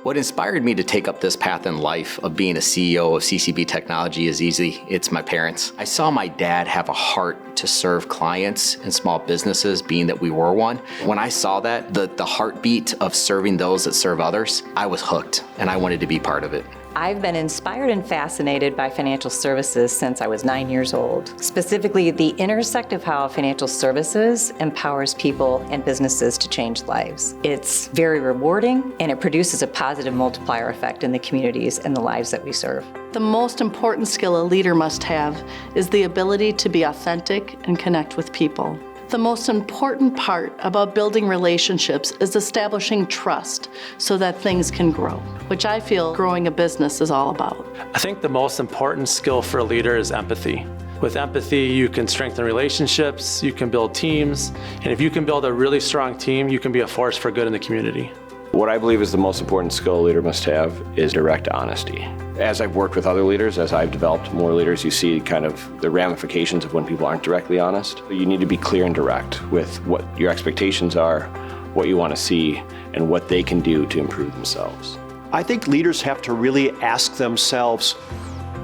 What inspired me to take up this path in life of being a CEO of CCB Technology is easy. It's my parents. I saw my dad have a heart to serve clients and small businesses, being that we were one. When I saw that, the heartbeat of serving those that serve others, I was hooked and I wanted to be part of it. I've been inspired and fascinated by financial services since I was 9 years old. Specifically, the intersect of how financial services empowers people and businesses to change lives. It's very rewarding, and it produces a positive multiplier effect in the communities and the lives that we serve. The most important skill a leader must have is the ability to be authentic and connect with people. The most important part about building relationships is establishing trust so that things can grow, which I feel growing a business is all about. I think the most important skill for a leader is empathy. With empathy, you can strengthen relationships, you can build teams, and if you can build a really strong team, you can be a force for good in the community. What I believe is the most important skill a leader must have is direct honesty. As I've worked with other leaders, as I've developed more leaders, you see kind of the ramifications of when people aren't directly honest. You need to be clear and direct with what your expectations are, what you want to see, and what they can do to improve themselves. I think leaders have to really ask themselves,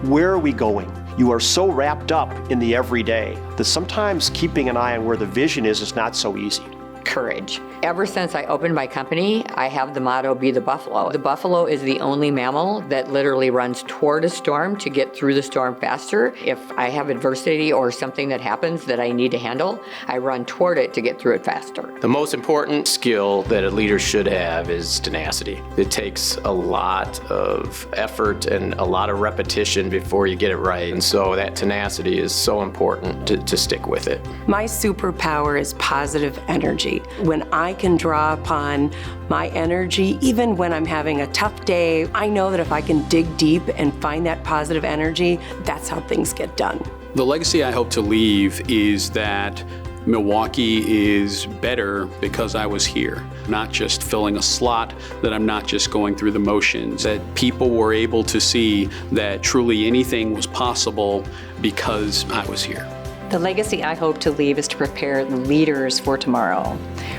where are we going? You are so wrapped up in the everyday that sometimes keeping an eye on where the vision is not so easy. Courage. Ever since I opened my company, I have the motto, be the buffalo. The buffalo is the only mammal that literally runs toward a storm to get through the storm faster. If I have adversity or something that happens that I need to handle, I run toward it to get through it faster. The most important skill that a leader should have is tenacity. It takes a lot of effort and a lot of repetition before you get it right. And so that tenacity is so important to stick with it. My superpower is positive energy. When I can draw upon my energy, even when I'm having a tough day, I know that if I can dig deep and find that positive energy, that's how things get done. The legacy I hope to leave is that Milwaukee is better because I was here, not just filling a slot, that I'm not just going through the motions, that people were able to see that truly anything was possible because I was here. The legacy I hope to leave is to prepare leaders for tomorrow.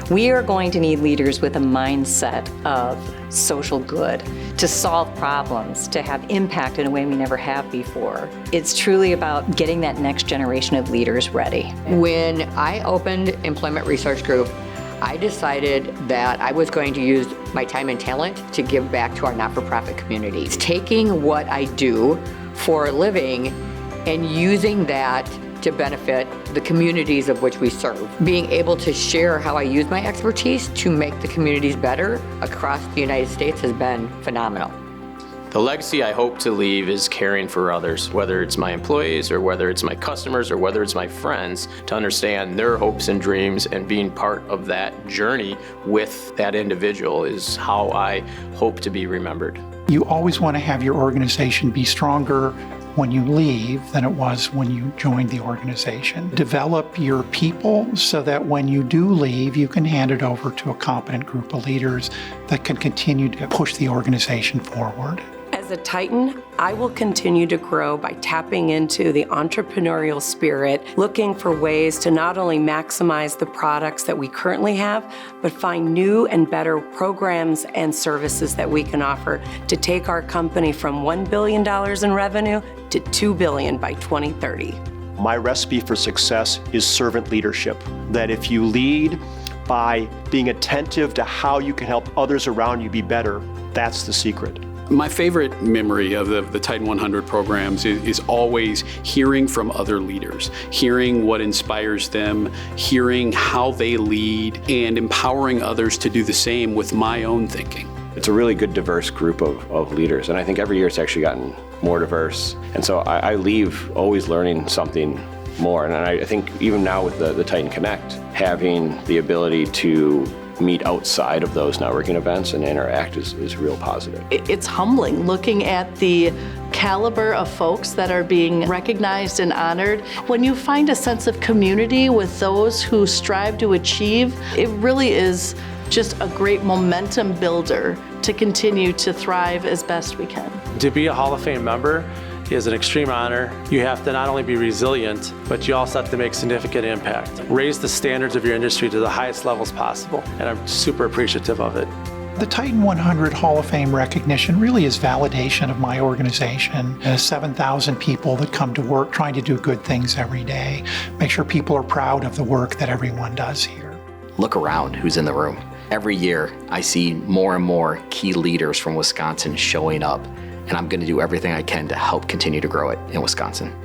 We are going to need leaders with a mindset of social good, to solve problems, to have impact in a way we never have before. It's truly about getting that next generation of leaders ready. When I opened Employment Resource Group, I decided that I was going to use my time and talent to give back to our not-for-profit community. It's taking what I do for a living and using that to benefit the communities of which we serve. Being able to share how I use my expertise to make the communities better across the United States has been phenomenal. The legacy I hope to leave is caring for others, whether it's my employees or whether it's my customers or whether it's my friends, to understand their hopes and dreams, and being part of that journey with that individual is how I hope to be remembered. You always want to have your organization be stronger when you leave than it was when you joined the organization. Develop your people so that when you do leave, you can hand it over to a competent group of leaders that can continue to push the organization forward. As a Titan, I will continue to grow by tapping into the entrepreneurial spirit, looking for ways to not only maximize the products that we currently have, but find new and better programs and services that we can offer to take our company from $1 billion in revenue to $2 billion by 2030. My recipe for success is servant leadership. That if you lead by being attentive to how you can help others around you be better, that's the secret. My favorite memory of the Titan 100 programs is always hearing from other leaders, hearing what inspires them, hearing how they lead, and empowering others to do the same with my own thinking. It's a really good, diverse group of leaders, and I think every year it's actually gotten more diverse. And so I leave always learning something more. And I think even now with the Titan Connect, having the ability to meet outside of those networking events and interact is real positive. It's humbling looking at the caliber of folks that are being recognized and honored. When you find a sense of community with those who strive to achieve, it really is just a great momentum builder to continue to thrive as best we can. To be a Hall of Fame member is an extreme honor. You have to not only be resilient, but you also have to make significant impact. Raise the standards of your industry to the highest levels possible, and I'm super appreciative of it. The Titan 100 Hall of Fame recognition really is validation of my organization. 7,000 people that come to work trying to do good things every day. Make sure people are proud of the work that everyone does here. Look around who's in the room. Every year, I see more and more key leaders from Wisconsin showing up, and I'm going to do everything I can to help continue to grow it in Wisconsin.